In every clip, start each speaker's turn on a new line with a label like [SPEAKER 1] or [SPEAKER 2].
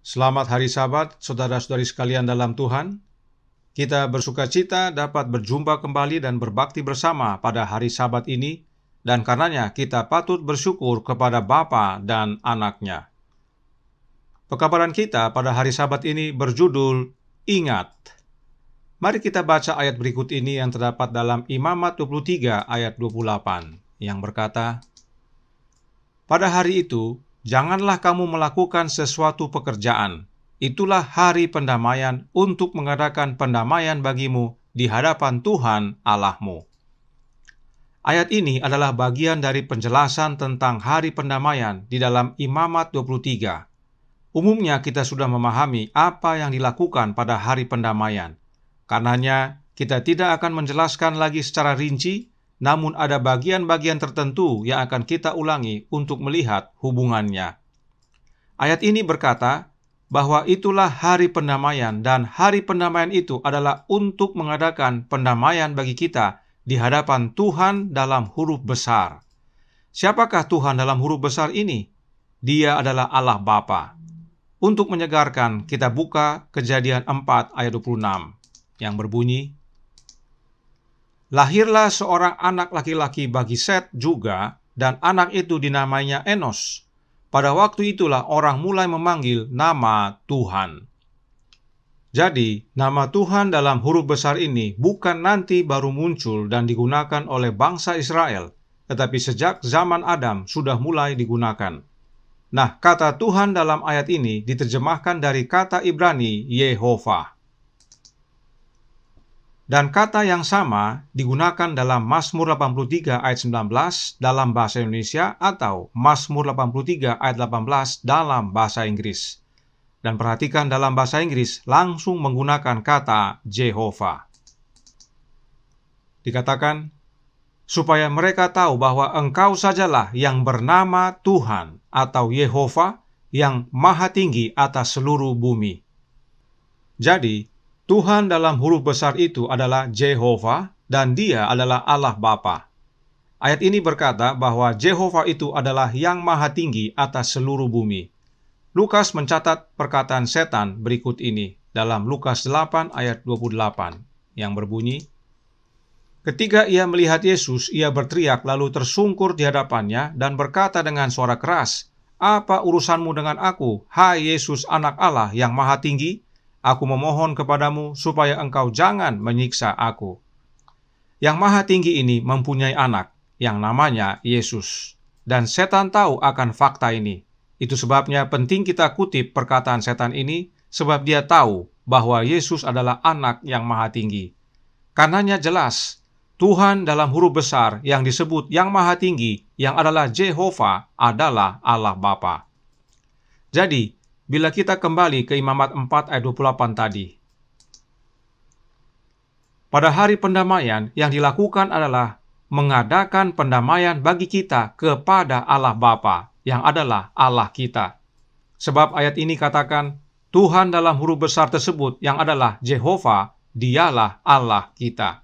[SPEAKER 1] Selamat hari Sabat, saudara-saudari sekalian dalam Tuhan. Kita bersukacita dapat berjumpa kembali dan berbakti bersama pada hari Sabat ini, dan karenanya kita patut bersyukur kepada Bapa dan Anaknya. Pekabaran kita pada hari Sabat ini berjudul Ingat. Mari kita baca ayat berikut ini yang terdapat dalam Imamat 23 ayat 28, yang berkata, "Pada hari itu, janganlah kamu melakukan sesuatu pekerjaan. Itulah hari pendamaian untuk mengadakan pendamaian bagimu di hadapan Tuhan Allahmu." Ayat ini adalah bagian dari penjelasan tentang hari pendamaian di dalam Imamat 23. Umumnya kita sudah memahami apa yang dilakukan pada hari pendamaian. Karenanya, kita tidak akan menjelaskan lagi secara rinci, namun ada bagian-bagian tertentu yang akan kita ulangi untuk melihat hubungannya. Ayat ini berkata bahwa itulah hari pendamaian, dan hari pendamaian itu adalah untuk mengadakan pendamaian bagi kita di hadapan Tuhan dalam huruf besar. Siapakah Tuhan dalam huruf besar ini? Dia adalah Allah Bapa. Untuk menyegarkan, kita buka Kejadian 4 ayat 26 yang berbunyi, "Lahirlah seorang anak laki-laki bagi Set juga, dan anak itu dinamainya Enos. Pada waktu itulah orang mulai memanggil nama Tuhan." Jadi, nama Tuhan dalam huruf besar ini bukan nanti baru muncul dan digunakan oleh bangsa Israel, tetapi sejak zaman Adam sudah mulai digunakan. Nah, kata Tuhan dalam ayat ini diterjemahkan dari kata Ibrani Yehovah. Dan kata yang sama digunakan dalam Mazmur 83 ayat 19 dalam bahasa Indonesia atau Mazmur 83 ayat 18 dalam bahasa Inggris. Dan perhatikan dalam bahasa Inggris langsung menggunakan kata Jehovah. Dikatakan, "Supaya mereka tahu bahwa Engkau sajalah yang bernama Tuhan atau Yehovah yang maha tinggi atas seluruh bumi." Jadi, Tuhan dalam huruf besar itu adalah Jehovah, dan Dia adalah Allah Bapa. Ayat ini berkata bahwa Jehovah itu adalah yang maha tinggi atas seluruh bumi. Lukas mencatat perkataan setan berikut ini dalam Lukas 8 ayat 28 yang berbunyi, "Ketika ia melihat Yesus, ia berteriak lalu tersungkur di hadapannya dan berkata dengan suara keras, 'Apa urusanmu dengan aku, hai Yesus anak Allah yang maha tinggi? Aku memohon kepadamu supaya engkau jangan menyiksa aku.'" Yang maha tinggi ini mempunyai anak yang namanya Yesus. Dan setan tahu akan fakta ini. Itu sebabnya penting kita kutip perkataan setan ini, sebab dia tahu bahwa Yesus adalah anak yang maha tinggi. Karenanya jelas, Tuhan dalam huruf besar yang disebut yang maha tinggi, yang adalah Jehovah, adalah Allah Bapa. Jadi, bila kita kembali ke Imamat 4 ayat 28 tadi, pada hari pendamaian yang dilakukan adalah mengadakan pendamaian bagi kita kepada Allah Bapa, yang adalah Allah kita. Sebab ayat ini katakan, Tuhan dalam huruf besar tersebut yang adalah Jehovah, Dialah Allah kita.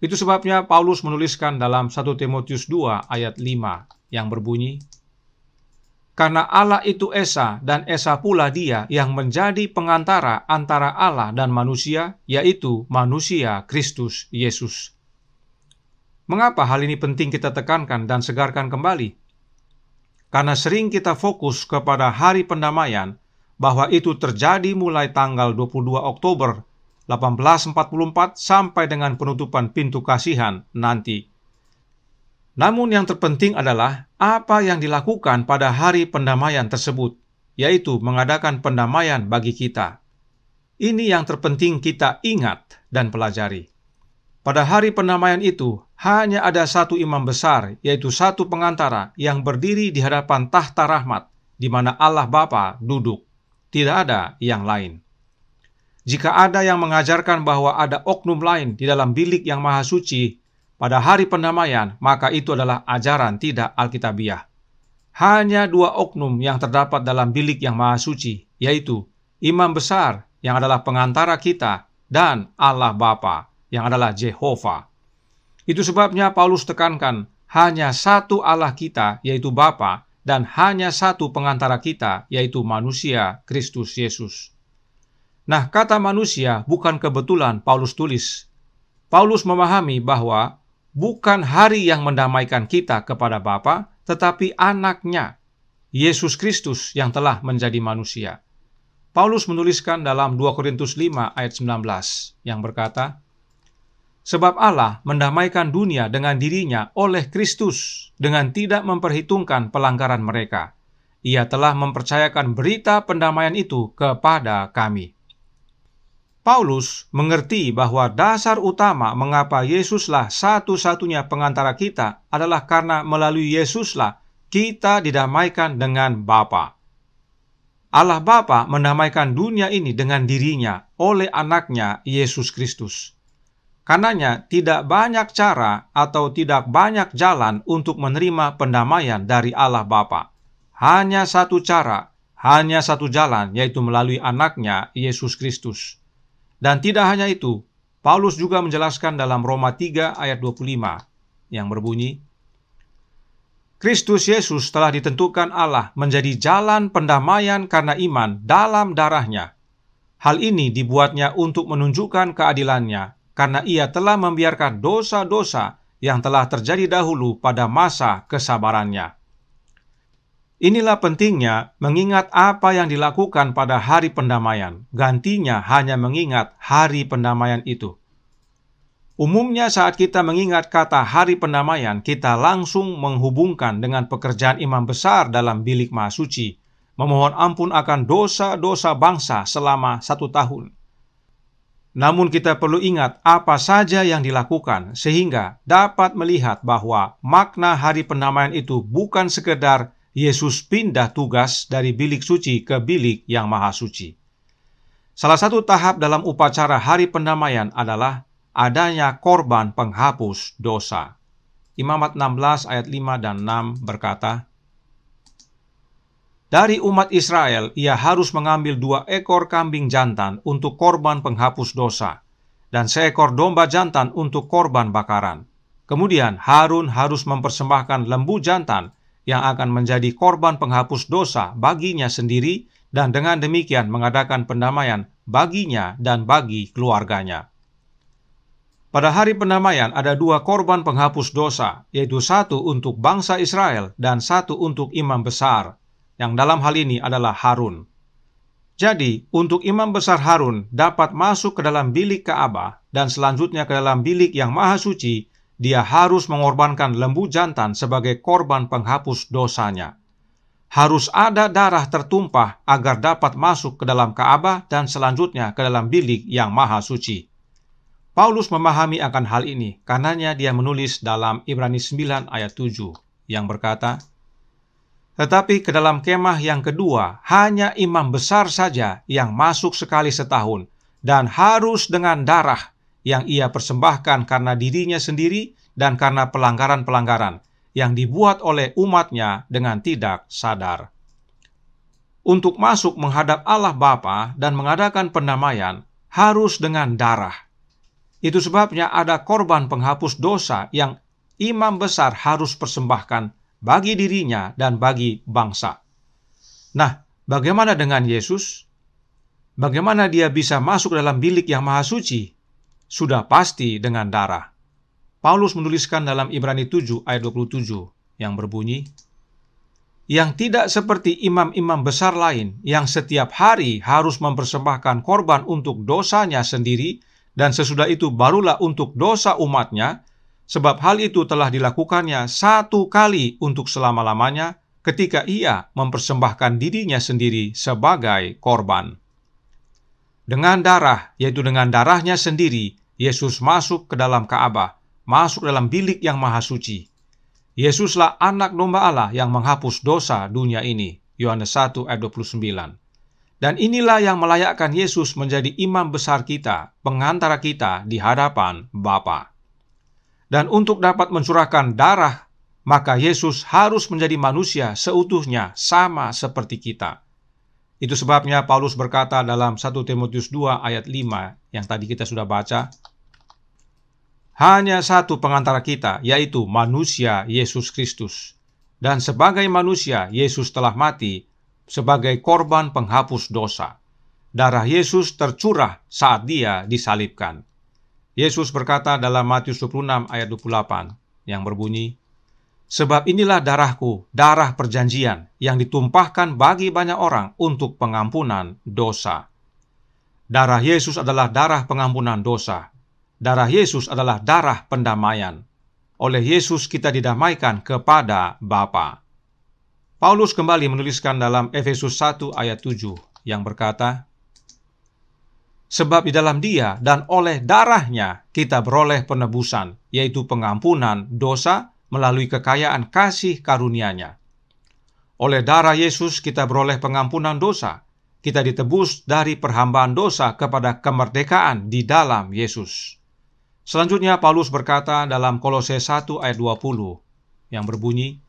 [SPEAKER 1] Itu sebabnya Paulus menuliskan dalam 1 Timotius 2 ayat 5 yang berbunyi, "Karena Allah itu Esa, dan Esa pula Dia yang menjadi pengantara antara Allah dan manusia, yaitu manusia Kristus Yesus." Mengapa hal ini penting kita tekankan dan segarkan kembali? Karena sering kita fokus kepada hari pendamaian, bahwa itu terjadi mulai tanggal 22 Oktober 1844 sampai dengan penutupan pintu kasihan nanti. Namun yang terpenting adalah apa yang dilakukan pada hari pendamaian tersebut, yaitu mengadakan pendamaian bagi kita. Ini yang terpenting kita ingat dan pelajari. Pada hari pendamaian itu, hanya ada satu imam besar, yaitu satu pengantara yang berdiri di hadapan tahta rahmat, di mana Allah Bapa duduk. Tidak ada yang lain. Jika ada yang mengajarkan bahwa ada oknum lain di dalam bilik yang maha suci pada hari pendamaian, maka itu adalah ajaran tidak alkitabiah. Hanya dua oknum yang terdapat dalam bilik yang maha suci, yaitu imam besar yang adalah pengantara kita dan Allah Bapa yang adalah Jehovah. Itu sebabnya Paulus tekankan hanya satu Allah kita, yaitu Bapa, dan hanya satu pengantara kita, yaitu manusia Kristus Yesus. Nah, kata manusia bukan kebetulan Paulus tulis. Paulus memahami bahwa bukan hari yang mendamaikan kita kepada Bapa, tetapi anaknya, Yesus Kristus yang telah menjadi manusia. Paulus menuliskan dalam 2 Korintus 5 ayat 19 yang berkata, "Sebab Allah mendamaikan dunia dengan dirinya oleh Kristus dengan tidak memperhitungkan pelanggaran mereka. Ia telah mempercayakan berita pendamaian itu kepada kami." Paulus mengerti bahwa dasar utama mengapa Yesuslah satu-satunya pengantara kita adalah karena melalui Yesuslah kita didamaikan dengan Bapa. Allah Bapa mendamaikan dunia ini dengan dirinya oleh anaknya Yesus Kristus. Karenanya tidak banyak cara atau tidak banyak jalan untuk menerima pendamaian dari Allah Bapa. Hanya satu cara, hanya satu jalan, yaitu melalui anaknya Yesus Kristus. Dan tidak hanya itu, Paulus juga menjelaskan dalam Roma 3 ayat 25 yang berbunyi, "Kristus Yesus telah ditentukan Allah menjadi jalan pendamaian karena iman dalam darahnya. Hal ini dibuatnya untuk menunjukkan keadilannya, karena ia telah membiarkan dosa-dosa yang telah terjadi dahulu pada masa kesabarannya." Inilah pentingnya mengingat apa yang dilakukan pada hari pendamaian. Gantinya hanya mengingat hari pendamaian itu. Umumnya saat kita mengingat kata hari pendamaian, kita langsung menghubungkan dengan pekerjaan imam besar dalam bilik Maha Suci, memohon ampun akan dosa-dosa bangsa selama 1 tahun. Namun kita perlu ingat apa saja yang dilakukan, sehingga dapat melihat bahwa makna hari pendamaian itu bukan sekedar Yesus pindah tugas dari bilik suci ke bilik yang maha suci. Salah satu tahap dalam upacara hari pendamaian adalah adanya korban penghapus dosa. Imamat 16 ayat 5 dan 6 berkata, "Dari umat Israel ia harus mengambil 2 ekor kambing jantan untuk korban penghapus dosa, dan seekor domba jantan untuk korban bakaran. Kemudian Harun harus mempersembahkan lembu jantan yang akan menjadi korban penghapus dosa baginya sendiri, dan dengan demikian mengadakan pendamaian baginya dan bagi keluarganya." Pada hari pendamaian ada 2 korban penghapus dosa, yaitu 1 untuk bangsa Israel dan 1 untuk imam besar, yang dalam hal ini adalah Harun. Jadi, untuk imam besar Harun dapat masuk ke dalam bilik Ka'bah dan selanjutnya ke dalam bilik yang maha suci, dia harus mengorbankan lembu jantan sebagai korban penghapus dosanya. Harus ada darah tertumpah agar dapat masuk ke dalam Ka'bah dan selanjutnya ke dalam bilik yang maha suci. Paulus memahami akan hal ini, karenanya dia menulis dalam Ibrani 9 ayat 7 yang berkata, "Tetapi ke dalam kemah yang kedua, hanya imam besar saja yang masuk sekali setahun, dan harus dengan darah yang ia persembahkan karena dirinya sendiri dan karena pelanggaran-pelanggaran yang dibuat oleh umatnya dengan tidak sadar." Untuk masuk menghadap Allah Bapa dan mengadakan pendamaian harus dengan darah. Itu sebabnya ada korban penghapus dosa yang imam besar harus persembahkan bagi dirinya dan bagi bangsa. Nah, bagaimana dengan Yesus? Bagaimana dia bisa masuk dalam bilik yang maha suci? Sudah pasti dengan darah. Paulus menuliskan dalam Ibrani 7 ayat 27 yang berbunyi, "Yang tidak seperti imam-imam besar lain yang setiap hari harus mempersembahkan korban untuk dosanya sendiri, dan sesudah itu barulah untuk dosa umatnya, sebab hal itu telah dilakukannya 1 kali untuk selama-lamanya ketika ia mempersembahkan dirinya sendiri sebagai korban." Dengan darah, yaitu dengan darahnya sendiri, Yesus masuk ke dalam Ka'bah, masuk dalam bilik yang maha suci. Yesuslah anak domba Allah yang menghapus dosa dunia ini. Yohanes 1 ayat 29. Dan inilah yang melayakkan Yesus menjadi imam besar kita, pengantara kita di hadapan Bapa. Dan untuk dapat mencurahkan darah, maka Yesus harus menjadi manusia seutuhnya sama seperti kita. Itu sebabnya Paulus berkata dalam 1 Timotius 2 ayat 5 yang tadi kita sudah baca, "Hanya satu pengantara kita, yaitu manusia Yesus Kristus. Dan sebagai manusia, Yesus telah mati sebagai korban penghapus dosa. Darah Yesus tercurah saat dia disalibkan. Yesus berkata dalam Matius 26 ayat 28 yang berbunyi, "Sebab inilah darahku, darah perjanjian yang ditumpahkan bagi banyak orang untuk pengampunan dosa." Darah Yesus adalah darah pengampunan dosa. Darah Yesus adalah darah pendamaian. Oleh Yesus kita didamaikan kepada Bapa. Paulus kembali menuliskan dalam Efesus 1 ayat 7 yang berkata, "Sebab di dalam Dia dan oleh darahnya kita beroleh penebusan, yaitu pengampunan dosa melalui kekayaan kasih karunia-Nya." Oleh darah Yesus kita beroleh pengampunan dosa. Kita ditebus dari perhambaan dosa kepada kemerdekaan di dalam Yesus. Selanjutnya Paulus berkata dalam Kolose 1 ayat 20 yang berbunyi,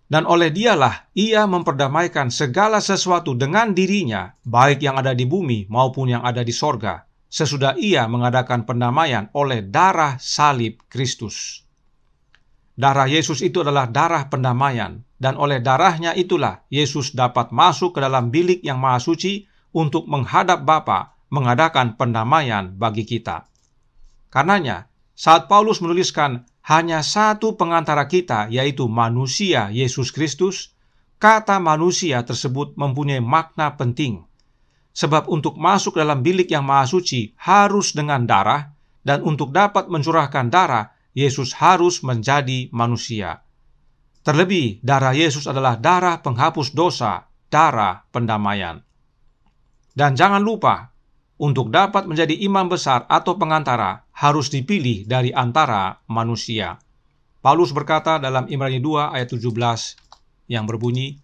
[SPEAKER 1] "Dan oleh Dialah Ia memperdamaikan segala sesuatu dengan dirinya, baik yang ada di bumi maupun yang ada di sorga, sesudah Ia mengadakan pendamaian oleh darah salib Kristus." Darah Yesus itu adalah darah pendamaian, dan oleh darahnya itulah Yesus dapat masuk ke dalam bilik yang maha suci untuk menghadap Bapa, mengadakan pendamaian bagi kita. Karenanya, saat Paulus menuliskan hanya satu pengantara kita, yaitu manusia Yesus Kristus, kata manusia tersebut mempunyai makna penting. Sebab untuk masuk dalam bilik yang maha suci harus dengan darah, dan untuk dapat mencurahkan darah, Yesus harus menjadi manusia. Terlebih, darah Yesus adalah darah penghapus dosa, darah pendamaian. Dan jangan lupa, untuk dapat menjadi imam besar atau pengantara, harus dipilih dari antara manusia. Paulus berkata dalam Ibrani 2 ayat 17 yang berbunyi,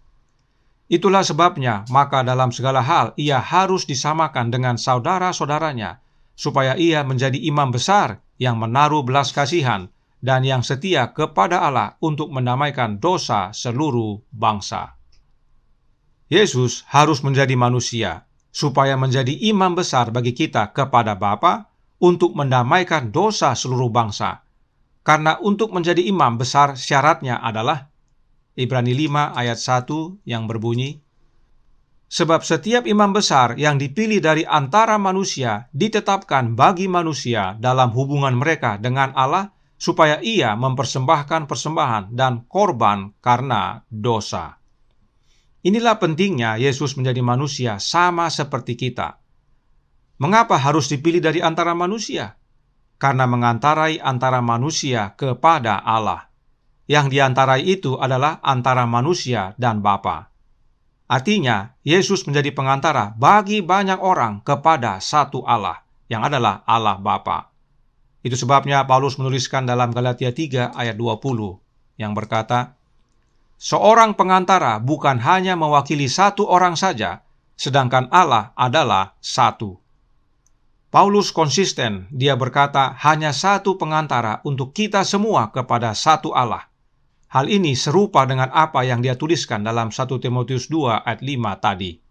[SPEAKER 1] "Itulah sebabnya, maka dalam segala hal ia harus disamakan dengan saudara-saudaranya, supaya ia menjadi imam besar yang menaruh belas kasihan dan yang setia kepada Allah untuk mendamaikan dosa seluruh bangsa." Yesus harus menjadi manusia, supaya menjadi imam besar bagi kita kepada Bapa untuk mendamaikan dosa seluruh bangsa. Karena untuk menjadi imam besar syaratnya adalah Ibrani 5 ayat 1 yang berbunyi, "Sebab setiap imam besar yang dipilih dari antara manusia ditetapkan bagi manusia dalam hubungan mereka dengan Allah, supaya ia mempersembahkan persembahan dan korban karena dosa." Inilah pentingnya Yesus menjadi manusia sama seperti kita. Mengapa harus dipilih dari antara manusia? Karena mengantarai antara manusia kepada Allah. Yang diantarai itu adalah antara manusia dan Bapa. Artinya, Yesus menjadi pengantara bagi banyak orang kepada satu Allah, yang adalah Allah Bapa. Itu sebabnya Paulus menuliskan dalam Galatia 3 ayat 20 yang berkata, "Seorang pengantara bukan hanya mewakili satu orang saja, sedangkan Allah adalah satu." Paulus konsisten, dia berkata hanya satu pengantara untuk kita semua kepada satu Allah. Hal ini serupa dengan apa yang dia tuliskan dalam 1 Timotius 2 ayat 5 tadi.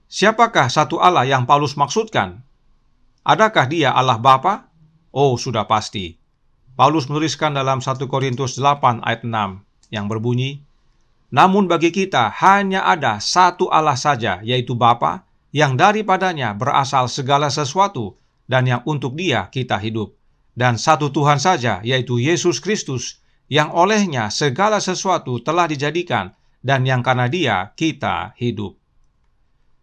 [SPEAKER 1] Siapakah satu Allah yang Paulus maksudkan? Adakah dia Allah Bapa? Oh, sudah pasti. Paulus menuliskan dalam 1 Korintus 8 ayat 6 yang berbunyi, "Namun bagi kita hanya ada satu Allah saja, yaitu Bapa, yang daripadanya berasal segala sesuatu, dan yang untuk Dia kita hidup. Dan satu Tuhan saja, yaitu Yesus Kristus, yang olehnya segala sesuatu telah dijadikan, dan yang karena Dia kita hidup."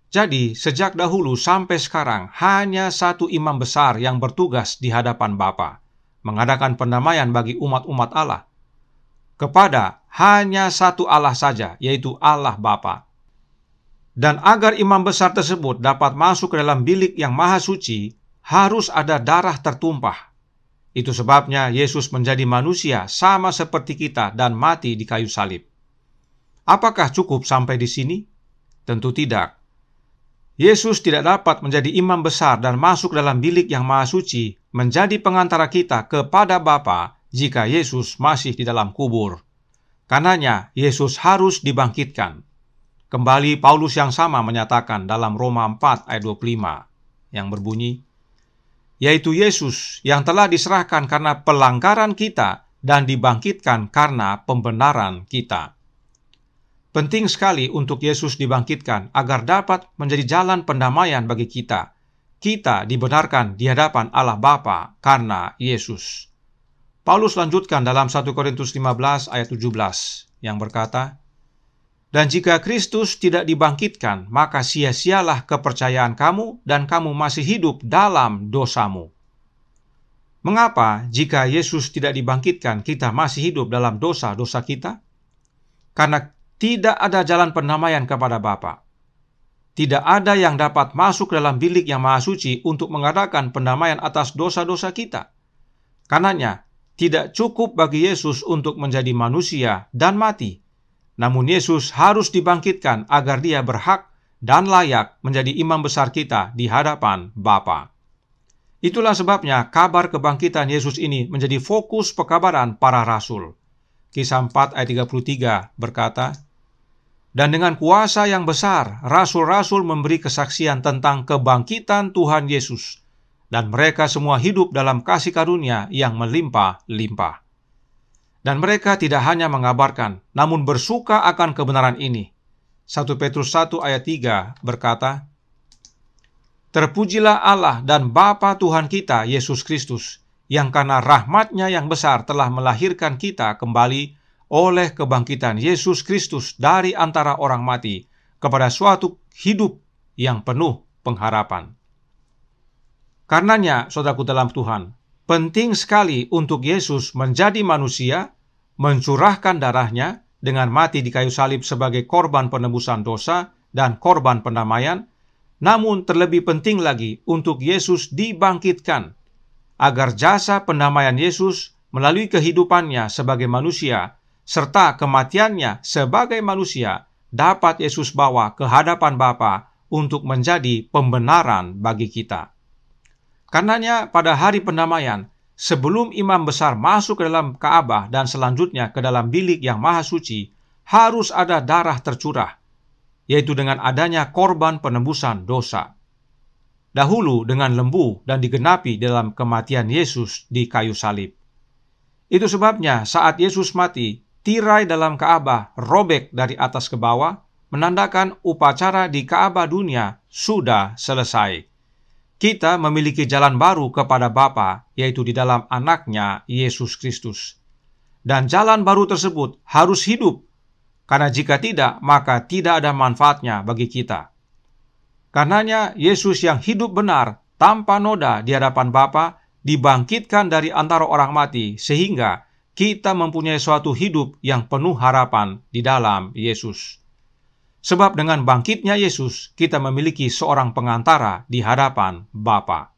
[SPEAKER 1] Jadi, sejak dahulu sampai sekarang, hanya satu imam besar yang bertugas di hadapan Bapa, mengadakan pendamaian bagi umat-umat Allah, kepada hanya satu Allah saja, yaitu Allah Bapa. Dan agar imam besar tersebut dapat masuk ke dalam bilik yang maha suci, harus ada darah tertumpah. Itu sebabnya Yesus menjadi manusia sama seperti kita dan mati di kayu salib. Apakah cukup sampai di sini? Tentu tidak. Yesus tidak dapat menjadi imam besar dan masuk dalam bilik yang maha suci, menjadi pengantara kita kepada Bapa, jika Yesus masih di dalam kubur. Karenanya, Yesus harus dibangkitkan. Kembali Paulus yang sama menyatakan dalam Roma 4 ayat 25 yang berbunyi, "Yaitu Yesus yang telah diserahkan karena pelanggaran kita dan dibangkitkan karena pembenaran kita. Penting sekali untuk Yesus dibangkitkan agar dapat menjadi jalan pendamaian bagi kita. Kita dibenarkan di hadapan Allah Bapa karena Yesus. Paulus lanjutkan dalam 1 Korintus 15 ayat 17 yang berkata, "Dan jika Kristus tidak dibangkitkan, maka sia-sialah kepercayaan kamu dan kamu masih hidup dalam dosamu." Mengapa jika Yesus tidak dibangkitkan, kita masih hidup dalam dosa-dosa kita? Karena tidak ada jalan pendamaian kepada Bapa. Tidak ada yang dapat masuk dalam bilik yang maha suci untuk mengadakan pendamaian atas dosa-dosa kita. Karenanya, tidak cukup bagi Yesus untuk menjadi manusia dan mati. Namun Yesus harus dibangkitkan agar dia berhak dan layak menjadi imam besar kita di hadapan Bapa. Itulah sebabnya kabar kebangkitan Yesus ini menjadi fokus pekabaran para rasul. Kisah 4 ayat 33 berkata, "Dan dengan kuasa yang besar, rasul-rasul memberi kesaksian tentang kebangkitan Tuhan Yesus, dan mereka semua hidup dalam kasih karunia yang melimpah-limpah." Dan mereka tidak hanya mengabarkan, namun bersuka akan kebenaran ini. 1 Petrus 1 ayat 3 berkata, "Terpujilah Allah dan Bapa Tuhan kita, Yesus Kristus, yang karena rahmat-Nya yang besar telah melahirkan kita kembali oleh kebangkitan Yesus Kristus dari antara orang mati kepada suatu hidup yang penuh pengharapan." Karenanya, saudaraku dalam Tuhan, penting sekali untuk Yesus menjadi manusia, mencurahkan darahnya dengan mati di kayu salib sebagai korban penebusan dosa dan korban pendamaian. Namun terlebih penting lagi untuk Yesus dibangkitkan, agar jasa pendamaian Yesus melalui kehidupannya sebagai manusia, serta kematiannya sebagai manusia, dapat Yesus bawa ke hadapan Bapa untuk menjadi pembenaran bagi kita. Karenanya pada hari pendamaian, sebelum imam besar masuk ke dalam Ka'bah dan selanjutnya ke dalam bilik yang maha suci, harus ada darah tercurah, yaitu dengan adanya korban penebusan dosa. Dahulu dengan lembu dan digenapi dalam kematian Yesus di kayu salib. Itu sebabnya saat Yesus mati, tirai dalam Ka'bah robek dari atas ke bawah, menandakan upacara di Ka'bah dunia sudah selesai. Kita memiliki jalan baru kepada Bapa, yaitu di dalam Anak-Nya Yesus Kristus. Dan jalan baru tersebut harus hidup, karena jika tidak, maka tidak ada manfaatnya bagi kita. Karenanya Yesus yang hidup benar, tanpa noda di hadapan Bapa, dibangkitkan dari antara orang mati, sehingga kita mempunyai suatu hidup yang penuh harapan di dalam Yesus. Sebab dengan bangkitnya Yesus, kita memiliki seorang pengantara di hadapan Bapa.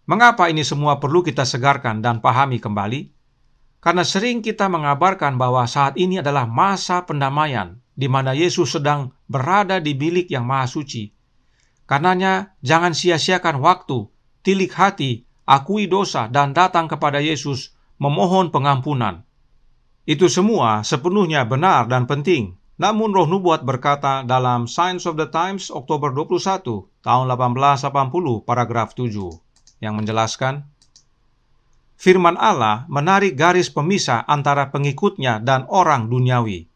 [SPEAKER 1] Mengapa ini semua perlu kita segarkan dan pahami kembali? Karena sering kita mengabarkan bahwa saat ini adalah masa pendamaian, di mana Yesus sedang berada di bilik yang maha suci. Karenanya, jangan sia-siakan waktu, tilik hati, akui dosa, dan datang kepada Yesus memohon pengampunan. Itu semua sepenuhnya benar dan penting. Namun Roh Nubuat berkata dalam Signs of the Times Oktober 21 tahun 1880 paragraf 7 yang menjelaskan, firman Allah menarik garis pemisah antara pengikutnya dan orang duniawi.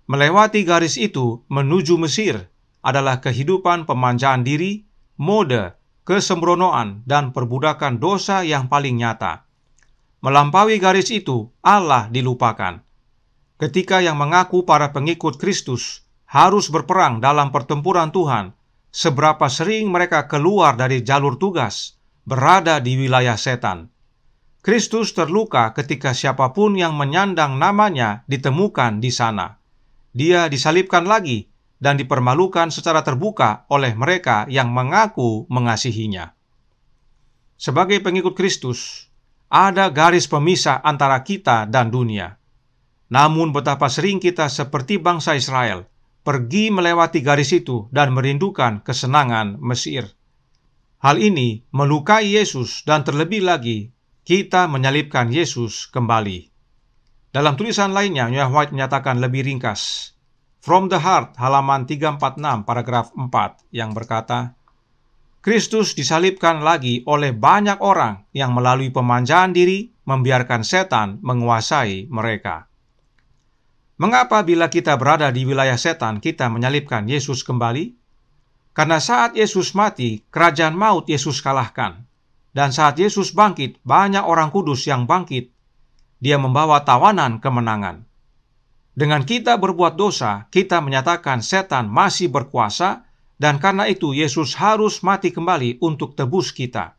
[SPEAKER 1] Melewati garis itu menuju Mesir adalah kehidupan pemanjaan diri, mode, kesembronoan, dan perbudakan dosa yang paling nyata. Melampaui garis itu, Allah dilupakan. Ketika yang mengaku para pengikut Kristus harus berperang dalam pertempuran Tuhan, seberapa sering mereka keluar dari jalur tugas, berada di wilayah setan. Kristus terluka ketika siapapun yang menyandang namanya ditemukan di sana. Dia disalibkan lagi dan dipermalukan secara terbuka oleh mereka yang mengaku mengasihinya. Sebagai pengikut Kristus, ada garis pemisah antara kita dan dunia. Namun betapa sering kita seperti bangsa Israel, pergi melewati garis itu dan merindukan kesenangan Mesir. Hal ini melukai Yesus dan terlebih lagi, kita menyalibkan Yesus kembali. Dalam tulisan lainnya, Nyonya White menyatakan lebih ringkas. From the Heart, halaman 346, paragraf 4, yang berkata, Kristus disalibkan lagi oleh banyak orang yang melalui pemanjaan diri membiarkan setan menguasai mereka. Mengapa bila kita berada di wilayah setan, kita menyalibkan Yesus kembali? Karena saat Yesus mati, kerajaan maut Yesus kalahkan. Dan saat Yesus bangkit, banyak orang kudus yang bangkit. Dia membawa tawanan kemenangan. Dengan kita berbuat dosa, kita menyatakan setan masih berkuasa, dan karena itu Yesus harus mati kembali untuk tebus kita.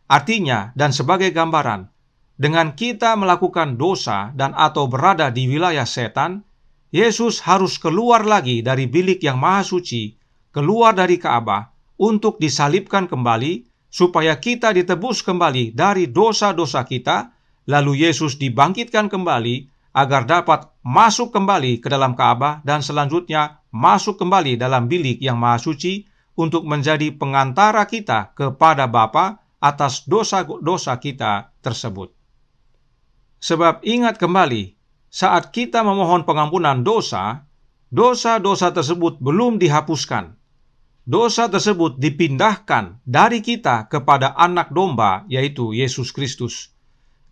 [SPEAKER 1] Artinya, dan sebagai gambaran, dengan kita melakukan dosa dan atau berada di wilayah setan, Yesus harus keluar lagi dari bilik yang maha suci, keluar dari Ka'bah, untuk disalibkan kembali, supaya kita ditebus kembali dari dosa-dosa kita, lalu Yesus dibangkitkan kembali, agar dapat masuk kembali ke dalam Ka'bah dan selanjutnya masuk kembali dalam bilik yang maha suci, untuk menjadi pengantara kita kepada Bapa atas dosa-dosa kita tersebut. Sebab ingat kembali, saat kita memohon pengampunan dosa, dosa-dosa tersebut belum dihapuskan. Dosa tersebut dipindahkan dari kita kepada anak domba, yaitu Yesus Kristus.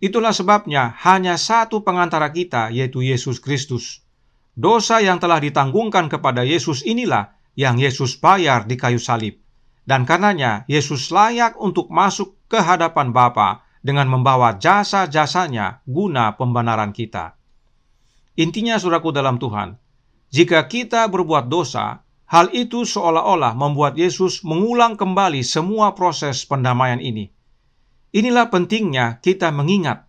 [SPEAKER 1] Itulah sebabnya hanya satu pengantara kita, yaitu Yesus Kristus. Dosa yang telah ditanggungkan kepada Yesus inilah yang Yesus bayar di kayu salib. Dan karenanya Yesus layak untuk masuk ke hadapan Bapa dengan membawa jasa-jasanya guna pembenaran kita. Intinya, saudaraku dalam Tuhan, jika kita berbuat dosa, hal itu seolah-olah membuat Yesus mengulang kembali semua proses pendamaian ini. Inilah pentingnya kita mengingat,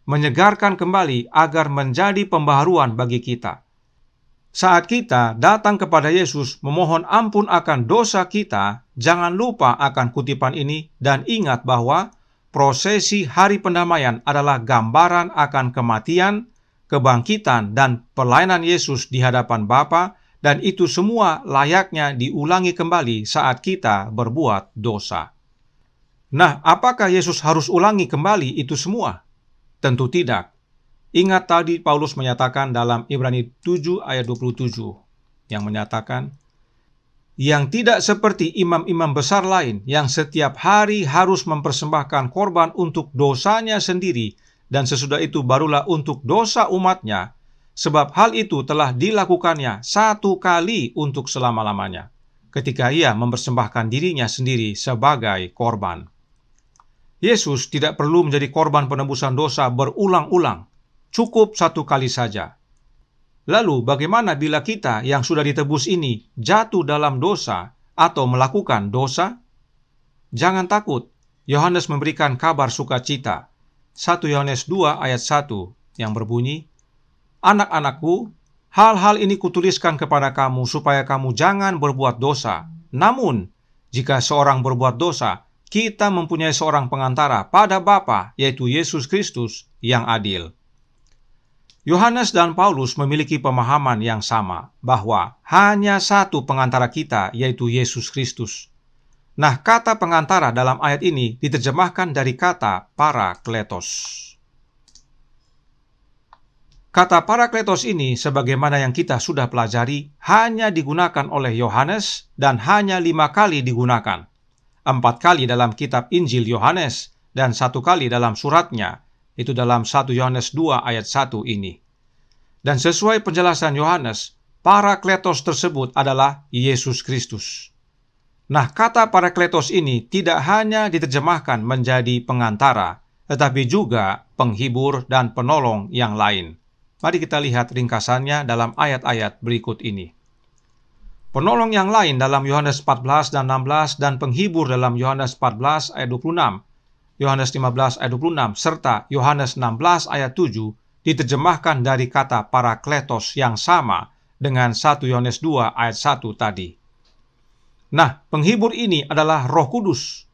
[SPEAKER 1] menyegarkan kembali agar menjadi pembaharuan bagi kita. Saat kita datang kepada Yesus memohon ampun akan dosa kita, jangan lupa akan kutipan ini dan ingat bahwa prosesi hari pendamaian adalah gambaran akan kematian, kebangkitan, dan pelayanan Yesus di hadapan Bapa, dan itu semua layaknya diulangi kembali saat kita berbuat dosa. Nah, apakah Yesus harus ulangi kembali itu semua? Tentu tidak. Ingat tadi Paulus menyatakan dalam Ibrani 7 ayat 27, yang menyatakan, yang tidak seperti imam-imam besar lain yang setiap hari harus mempersembahkan korban untuk dosanya sendiri, dan sesudah itu barulah untuk dosa umatnya, sebab hal itu telah dilakukannya satu kali untuk selama-lamanya, ketika ia mempersembahkan dirinya sendiri sebagai korban. Yesus tidak perlu menjadi korban penebusan dosa berulang-ulang, cukup satu kali saja. Lalu bagaimana bila kita yang sudah ditebus ini jatuh dalam dosa atau melakukan dosa? Jangan takut, Yohanes memberikan kabar sukacita. 1 Yohanes 2 ayat 1 yang berbunyi, anak-anakku, hal-hal ini kutuliskan kepada kamu supaya kamu jangan berbuat dosa. Namun, jika seorang berbuat dosa, kita mempunyai seorang pengantara pada Bapa, yaitu Yesus Kristus yang adil. Yohanes dan Paulus memiliki pemahaman yang sama, bahwa hanya satu pengantara kita, yaitu Yesus Kristus. Nah, kata pengantara dalam ayat ini diterjemahkan dari kata parakletos. Kata parakletos ini, sebagaimana yang kita sudah pelajari, hanya digunakan oleh Yohanes dan hanya 5 kali digunakan. 4 kali dalam kitab Injil Yohanes dan 1 kali dalam suratnya, itu dalam 1 Yohanes 2 ayat 1 ini. Dan sesuai penjelasan Yohanes, parakletos tersebut adalah Yesus Kristus. Nah, kata parakletos ini tidak hanya diterjemahkan menjadi pengantara, tetapi juga penghibur dan penolong yang lain. Mari kita lihat ringkasannya dalam ayat-ayat berikut ini. Penolong yang lain dalam Yohanes 14 dan 16 dan penghibur dalam Yohanes 14 ayat 26, Yohanes 15 ayat 26, serta Yohanes 16 ayat 7 diterjemahkan dari kata parakletos yang sama dengan 1 Yohanes 2 ayat 1 tadi. Nah, penghibur ini adalah Roh Kudus.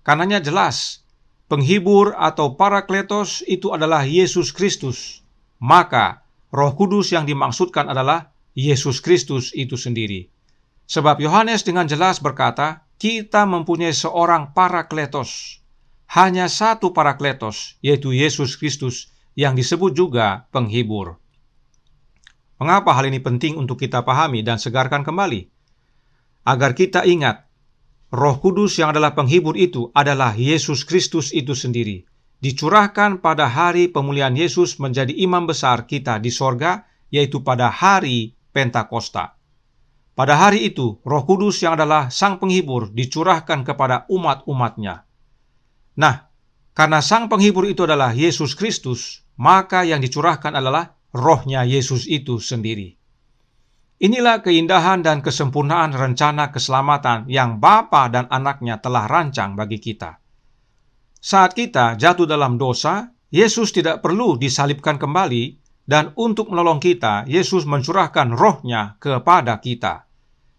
[SPEAKER 1] Karenanya jelas, penghibur atau parakletos itu adalah Yesus Kristus. Maka, Roh Kudus yang dimaksudkan adalah Yesus Kristus itu sendiri. Sebab Yohanes dengan jelas berkata, kita mempunyai seorang parakletos. Hanya satu parakletos, yaitu Yesus Kristus, yang disebut juga penghibur. Mengapa hal ini penting untuk kita pahami dan segarkan kembali? Agar kita ingat, Roh Kudus yang adalah penghibur itu adalah Yesus Kristus itu sendiri, dicurahkan pada hari pemulihan Yesus menjadi imam besar kita di sorga, yaitu pada hari Pentakosta. Pada hari itu, Roh Kudus yang adalah Sang Penghibur dicurahkan kepada umat-umatnya. Nah, karena Sang Penghibur itu adalah Yesus Kristus, maka yang dicurahkan adalah Roh-Nya Yesus itu sendiri. Inilah keindahan dan kesempurnaan rencana keselamatan yang Bapa dan Anak-Nya telah rancang bagi kita. Saat kita jatuh dalam dosa, Yesus tidak perlu disalibkan kembali, dan untuk menolong kita, Yesus mencurahkan Roh-Nya kepada kita.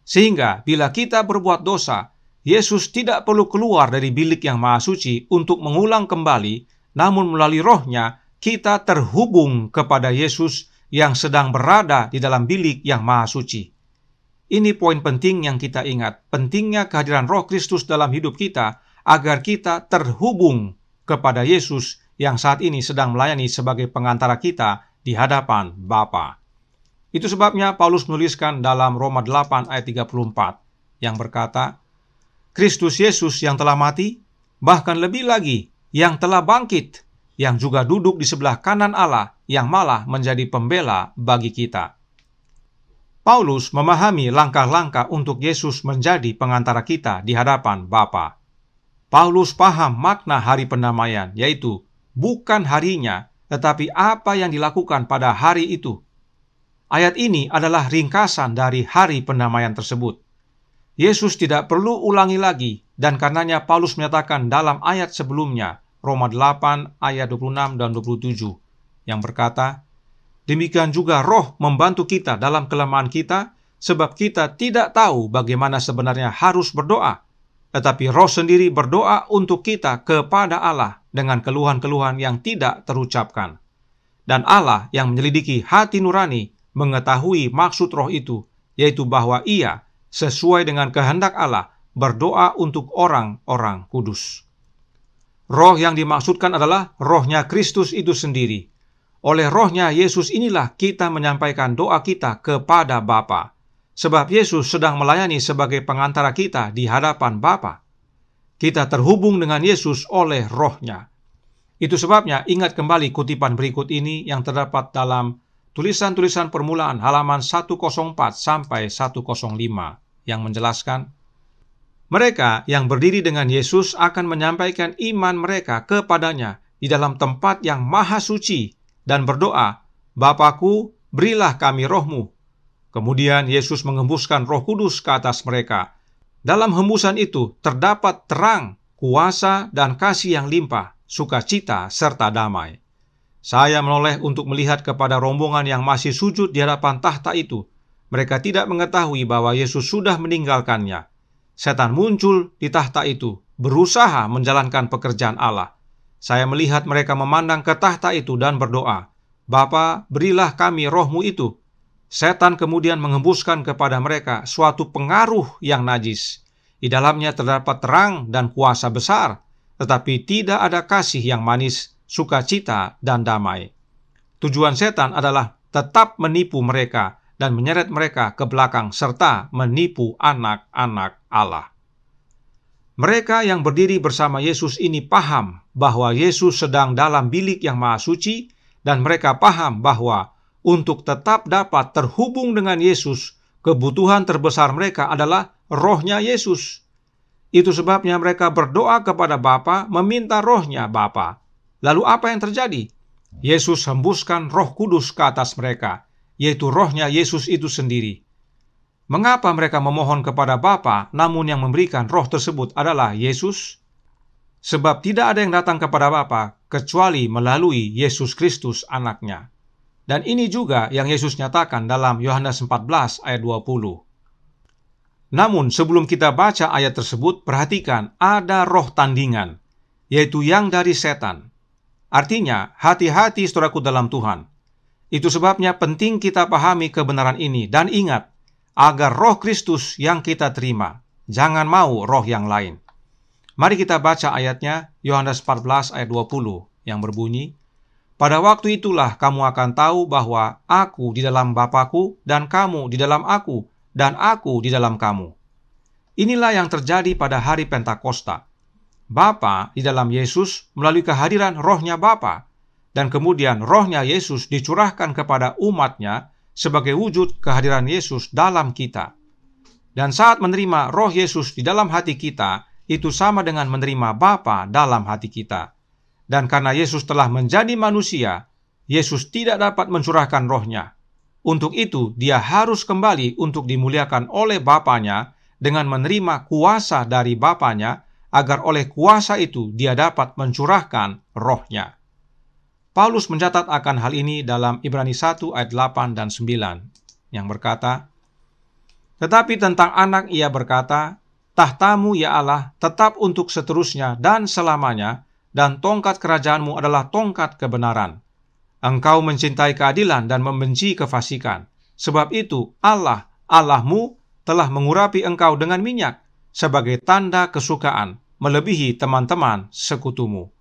[SPEAKER 1] Sehingga bila kita berbuat dosa, Yesus tidak perlu keluar dari bilik yang maha suci untuk mengulang kembali, namun melalui Roh-Nya kita terhubung kepada Yesus yang sedang berada di dalam bilik yang maha suci. Ini poin penting yang kita ingat, pentingnya kehadiran Roh Kristus dalam hidup kita, agar kita terhubung kepada Yesus yang saat ini sedang melayani sebagai pengantara kita di hadapan Bapa. Itu sebabnya Paulus menuliskan dalam Roma 8 ayat 34 yang berkata, Kristus Yesus yang telah mati, bahkan lebih lagi yang telah bangkit, yang juga duduk di sebelah kanan Allah, yang malah menjadi pembela bagi kita. Paulus memahami langkah-langkah untuk Yesus menjadi pengantara kita di hadapan Bapa. Paulus paham makna hari pendamaian, yaitu bukan harinya, tetapi apa yang dilakukan pada hari itu. Ayat ini adalah ringkasan dari hari pendamaian tersebut. Yesus tidak perlu ulangi lagi, dan karenanya Paulus menyatakan dalam ayat sebelumnya, Roma 8 ayat 26 dan 27, yang berkata, demikian juga Roh membantu kita dalam kelemahan kita, sebab kita tidak tahu bagaimana sebenarnya harus berdoa, tetapi Roh sendiri berdoa untuk kita kepada Allah dengan keluhan-keluhan yang tidak terucapkan. Dan Allah yang menyelidiki hati nurani mengetahui maksud Roh itu, yaitu bahwa Ia, sesuai dengan kehendak Allah, berdoa untuk orang-orang kudus. Roh yang dimaksudkan adalah Roh-Nya Kristus itu sendiri. Oleh Roh-Nya Yesus inilah kita menyampaikan doa kita kepada Bapa. Sebab Yesus sedang melayani sebagai pengantara kita di hadapan Bapa. Kita terhubung dengan Yesus oleh Roh-Nya. Itu sebabnya ingat kembali kutipan berikut ini yang terdapat dalam tulisan-tulisan permulaan halaman 104 sampai 105 yang menjelaskan, mereka yang berdiri dengan Yesus akan menyampaikan iman mereka kepadanya di dalam tempat yang maha suci dan berdoa, Bapakku, berilah kami Roh-Mu. Kemudian Yesus mengembuskan Roh Kudus ke atas mereka. Dalam hembusan itu terdapat terang, kuasa, dan kasih yang limpah, sukacita, serta damai. Saya menoleh untuk melihat kepada rombongan yang masih sujud di hadapan tahta itu. Mereka tidak mengetahui bahwa Yesus sudah meninggalkannya. Setan muncul di tahta itu, berusaha menjalankan pekerjaan Allah. Saya melihat mereka memandang ke tahta itu dan berdoa, Bapa, berilah kami Roh-Mu itu. Setan kemudian mengembuskan kepada mereka suatu pengaruh yang najis. Di dalamnya terdapat terang dan kuasa besar, tetapi tidak ada kasih yang manis, sukacita, dan damai. Tujuan setan adalah tetap menipu mereka dan menyeret mereka ke belakang serta menipu anak-anak Allah. Mereka yang berdiri bersama Yesus ini paham bahwa Yesus sedang dalam bilik yang maha suci, dan mereka paham bahwa untuk tetap dapat terhubung dengan Yesus, kebutuhan terbesar mereka adalah Roh-Nya Yesus. Itu sebabnya mereka berdoa kepada Bapa, meminta Roh-Nya Bapa. Lalu apa yang terjadi? Yesus hembuskan Roh Kudus ke atas mereka, yaitu Roh-Nya Yesus itu sendiri. Mengapa mereka memohon kepada Bapa, namun yang memberikan Roh tersebut adalah Yesus? Sebab tidak ada yang datang kepada Bapa kecuali melalui Yesus Kristus Anak-Nya. Dan ini juga yang Yesus nyatakan dalam Yohanes 14 ayat 20. Namun sebelum kita baca ayat tersebut, perhatikan ada roh tandingan, yaitu yang dari setan. Artinya, hati-hati saudaraku dalam Tuhan. Itu sebabnya penting kita pahami kebenaran ini dan ingat, agar Roh Kristus yang kita terima, jangan mau roh yang lain. Mari kita baca ayatnya, Yohanes 14 ayat 20, yang berbunyi, pada waktu itulah kamu akan tahu bahwa aku di dalam Bapa-Ku dan kamu di dalam aku dan aku di dalam kamu. Inilah yang terjadi pada hari Pentakosta. Bapa di dalam Yesus melalui kehadiran rohnya Bapa, dan kemudian rohnya Yesus dicurahkan kepada umatnya sebagai wujud kehadiran Yesus dalam kita. Dan saat menerima roh Yesus di dalam hati kita, itu sama dengan menerima Bapa dalam hati kita. Dan karena Yesus telah menjadi manusia, Yesus tidak dapat mencurahkan rohnya. Untuk itu, dia harus kembali untuk dimuliakan oleh Bapanya dengan menerima kuasa dari Bapanya, agar oleh kuasa itu dia dapat mencurahkan rohnya. Paulus mencatat akan hal ini dalam Ibrani 1 ayat 8 dan 9, yang berkata, "Tetapi tentang anak ia berkata, tahtamu ya Allah tetap untuk seterusnya dan selamanya, dan tongkat kerajaanmu adalah tongkat kebenaran. Engkau mencintai keadilan dan membenci kefasikan. Sebab itu Allah, Allahmu, telah mengurapi engkau dengan minyak sebagai tanda kesukaan, melebihi teman-teman sekutumu."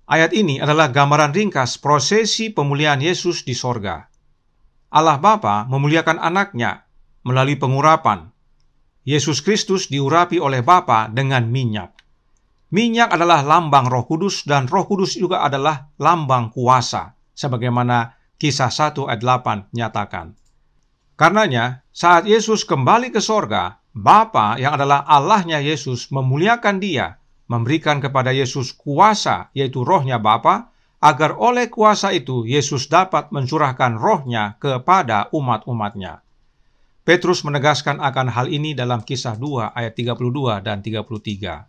[SPEAKER 1] Ayat ini adalah gambaran ringkas prosesi pemulihan Yesus di sorga. Allah Bapa memuliakan anaknya melalui pengurapan. Yesus Kristus diurapi oleh Bapa dengan minyak. Minyak adalah lambang Roh Kudus, dan Roh Kudus juga adalah lambang kuasa, sebagaimana Kisah 1 ayat 8 nyatakan. Karenanya, saat Yesus kembali ke sorga, Bapa yang adalah Allahnya Yesus memuliakan dia, memberikan kepada Yesus kuasa, yaitu rohnya Bapa, agar oleh kuasa itu Yesus dapat mencurahkan rohnya kepada umat-umatnya. Petrus menegaskan akan hal ini dalam Kisah 2 ayat 32 dan 33.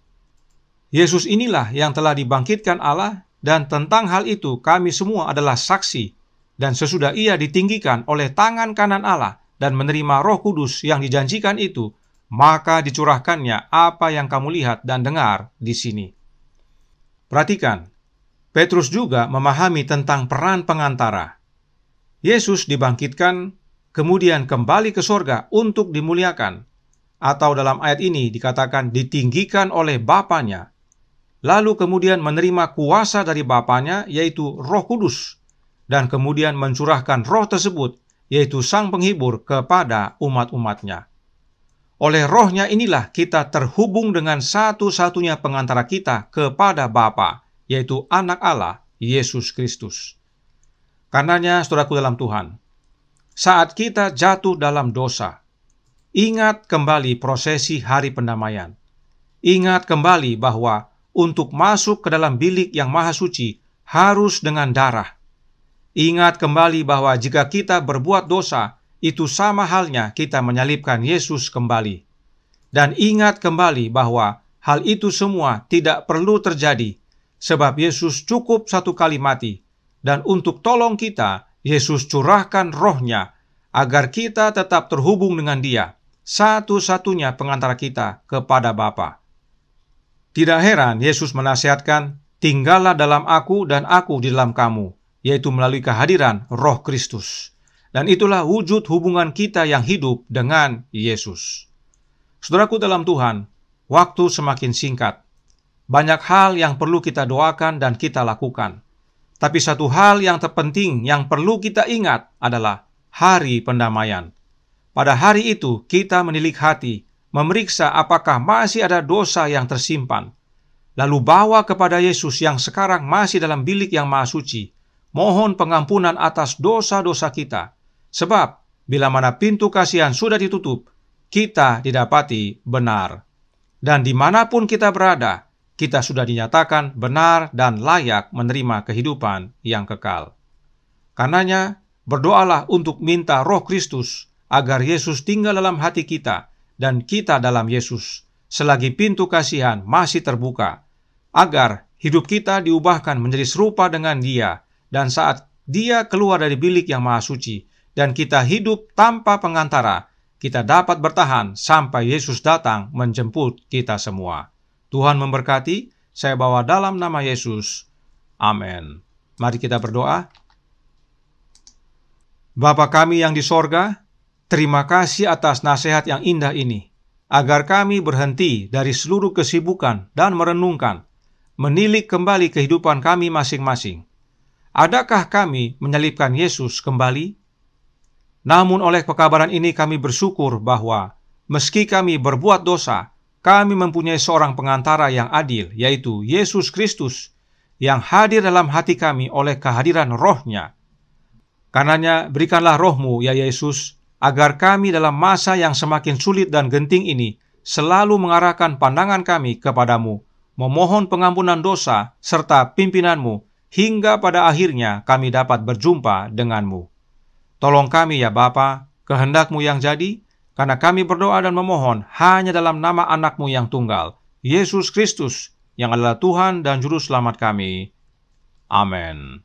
[SPEAKER 1] Yesus inilah yang telah dibangkitkan Allah, dan tentang hal itu kami semua adalah saksi. Dan sesudah ia ditinggikan oleh tangan kanan Allah dan menerima Roh Kudus yang dijanjikan itu, maka dicurahkannya apa yang kamu lihat dan dengar di sini. Perhatikan, Petrus juga memahami tentang peran pengantara. Yesus dibangkitkan, kemudian kembali ke sorga untuk dimuliakan, atau dalam ayat ini dikatakan ditinggikan oleh Bapanya, lalu kemudian menerima kuasa dari Bapanya, yaitu Roh Kudus, dan kemudian mencurahkan roh tersebut, yaitu Sang Penghibur, kepada umat-umatnya. Oleh rohnya inilah kita terhubung dengan satu-satunya pengantara kita kepada Bapa, yaitu Anak Allah, Yesus Kristus. Karenanya, saudaraku dalam Tuhan, saat kita jatuh dalam dosa, ingat kembali prosesi hari pendamaian. Ingat kembali bahwa untuk masuk ke dalam bilik yang maha suci harus dengan darah. Ingat kembali bahwa jika kita berbuat dosa, itu sama halnya kita menyalibkan Yesus kembali. Dan ingat kembali bahwa hal itu semua tidak perlu terjadi, sebab Yesus cukup satu kali mati. Dan untuk tolong kita, Yesus curahkan rohnya, agar kita tetap terhubung dengan Dia, satu-satunya pengantara kita kepada Bapa. Tidak heran Yesus menasihatkan, "Tinggallah dalam aku dan aku di dalam kamu," yaitu melalui kehadiran Roh Kristus. Dan itulah wujud hubungan kita yang hidup dengan Yesus. Saudaraku dalam Tuhan, waktu semakin singkat. Banyak hal yang perlu kita doakan dan kita lakukan. Tapi satu hal yang terpenting yang perlu kita ingat adalah hari pendamaian. Pada hari itu kita menilik hati, memeriksa apakah masih ada dosa yang tersimpan, lalu bawa kepada Yesus yang sekarang masih dalam bilik yang maha suci, mohon pengampunan atas dosa-dosa kita, sebab bila mana pintu kasihan sudah ditutup, kita didapati benar. Dan dimanapun kita berada, kita sudah dinyatakan benar dan layak menerima kehidupan yang kekal. Karenanya, berdoalah untuk minta Roh Kristus, agar Yesus tinggal dalam hati kita, dan kita dalam Yesus, selagi pintu kasihan masih terbuka, agar hidup kita diubahkan menjadi serupa dengan Dia, dan saat Dia keluar dari bilik yang maha suci, dan kita hidup tanpa pengantara, kita dapat bertahan sampai Yesus datang menjemput kita semua. Tuhan memberkati, saya bawa dalam nama Yesus. Amin. Mari kita berdoa. Bapa kami yang di sorga, terima kasih atas nasihat yang indah ini, agar kami berhenti dari seluruh kesibukan dan merenungkan, menilik kembali kehidupan kami masing-masing. Adakah kami menyalibkan Yesus kembali? Namun oleh pekabaran ini kami bersyukur bahwa meski kami berbuat dosa, kami mempunyai seorang pengantara yang adil, yaitu Yesus Kristus, yang hadir dalam hati kami oleh kehadiran Roh-Nya. Karenanya, berikanlah Roh-Mu, ya Yesus, agar kami dalam masa yang semakin sulit dan genting ini selalu mengarahkan pandangan kami kepadamu, memohon pengampunan dosa serta pimpinan-Mu, hingga pada akhirnya kami dapat berjumpa dengan-Mu. Tolong kami ya Bapa, kehendak-Mu yang jadi, karena kami berdoa dan memohon hanya dalam nama anak-Mu yang tunggal, Yesus Kristus, yang adalah Tuhan dan Juru Selamat kami. Amin.